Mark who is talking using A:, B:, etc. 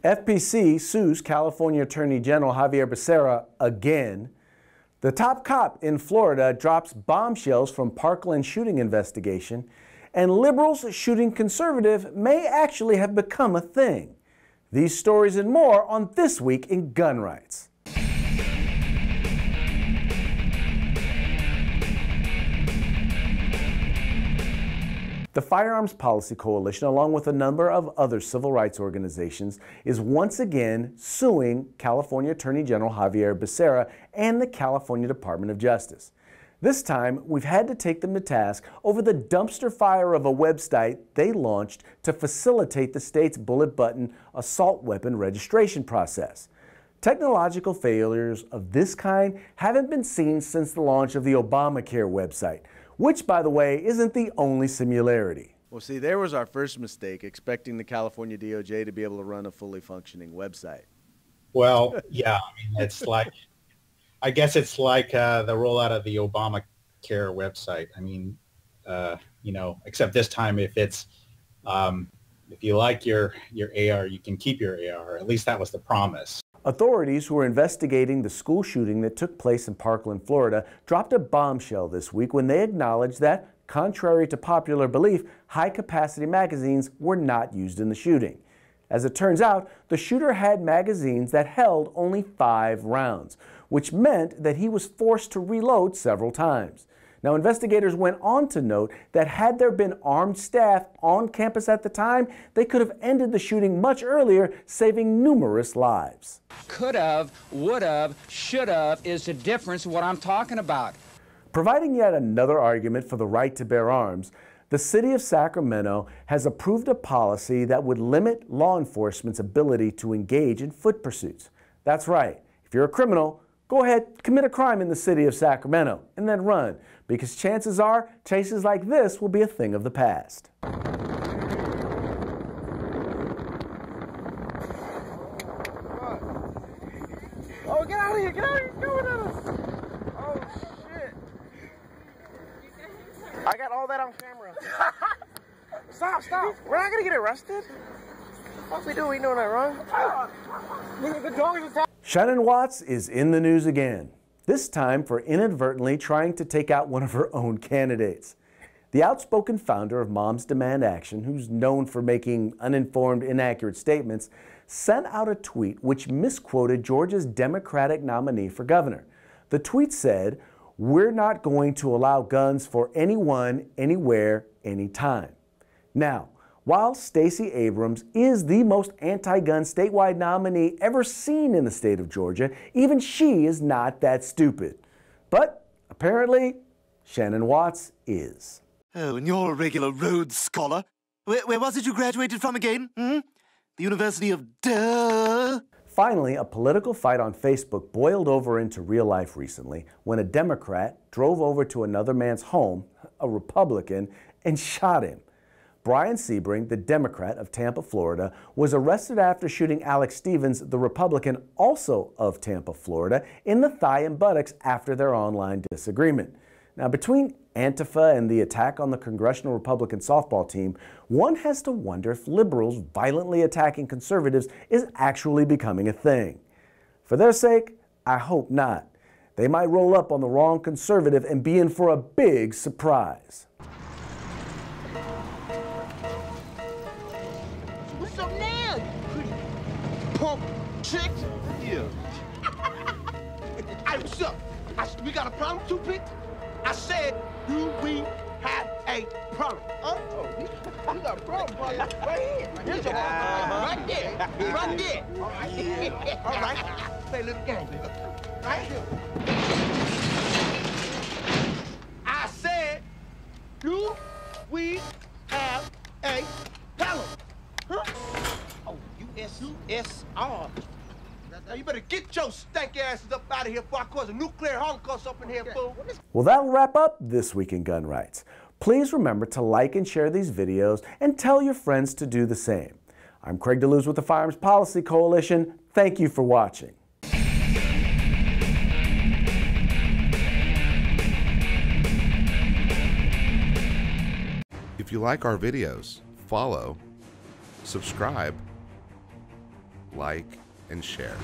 A: FPC sues California Attorney General Javier Becerra again. The top cop in Florida drops bombshells from Parkland shooting investigation, and liberals shooting conservative may actually have become a thing. These stories and more on This Week in Gun Rights. The Firearms Policy Coalition, along with a number of other civil rights organizations, is once again suing California Attorney General Javier Becerra and the California Department of Justice. This time, we've had to take them to task over the dumpster fire of a website they launched to facilitate the state's bullet button assault weapon registration process. Technological failures of this kind haven't been seen since the launch of the Obamacare website, which, by the way, isn't the only similarity.
B: Well, see, there was our first mistake, expecting the California DOJ to be able to run a fully functioning website.
C: Well, yeah, I mean, it's like, I guess it's like the rollout of the Obamacare website. I mean, you know, except this time, if it's, if you like your AR, you can keep your AR. At least that was the promise.
A: Authorities who are investigating the school shooting that took place in Parkland, Florida, dropped a bombshell this week when they acknowledged that, contrary to popular belief, high-capacity magazines were not used in the shooting. As it turns out, the shooter had magazines that held only 5 rounds, which meant that he was forced to reload several times. Now, investigators went on to note that had there been armed staff on campus at the time, they could have ended the shooting much earlier, saving numerous lives.
D: Could have, would have, should have is the difference of what I'm talking about.
A: Providing yet another argument for the right to bear arms, the city of Sacramento has approved a policy that would limit law enforcement's ability to engage in foot pursuits. That's right. If you're a criminal, go ahead, commit a crime in the city of Sacramento, and then run, because chances are chases like this will be a thing of the past.
E: Oh, get out of here, get out of here, go with us. Oh, shit. I got all that on camera. Stop. We're not gonna get arrested. What we do? We doing that wrong. The dog is attacked.
A: Shannon Watts is in the news again, this time for inadvertently trying to take out one of her own candidates. The outspoken founder of Moms Demand Action, who's known for making uninformed, inaccurate statements, sent out a tweet which misquoted Georgia's Democratic nominee for governor. The tweet said, "We're not going to allow guns for anyone, anywhere, anytime." Now, while Stacey Abrams is the most anti-gun statewide nominee ever seen in the state of Georgia, even she is not that stupid. But apparently, Shannon Watts is.
F: Oh, and you're a regular Rhodes Scholar. Where was it you graduated from again? The University of Duh?
A: Finally, a political fight on Facebook boiled over into real life recently when a Democrat drove over to another man's home, a Republican, and shot him. Brian Sebring, the Democrat of Tampa, Florida, was arrested after shooting Alex Stevens, the Republican, also of Tampa, Florida, in the thigh and buttocks after their online disagreement. Now, between Antifa and the attack on the Congressional Republican softball team, one has to wonder if liberals violently attacking conservatives is actually becoming a thing. For their sake, I hope not. They might roll up on the wrong conservative and be in for a big surprise.
E: What's up now, you pretty punk chick? Yeah. Hey, what's up? We got a problem, Two-Pick? I said, do we have a problem? Huh? Oh, we got a problem, buddy. Right here. Here's your problem. Right there. Right there. All right. Yeah. All right. Play a little game. Right here. I said, do we have a problem? Huh? Oh, USSR. Now you better get your stank asses up out of here before I cause a nuclear holocaust up in here, fool.
A: Well, that'll wrap up This Week in Gun Rights. Please remember to like and share these videos and tell your friends to do the same. I'm Craig DeLuz with the Firearms Policy Coalition. Thank you for watching.
G: If you like our videos, follow, subscribe, like, and share.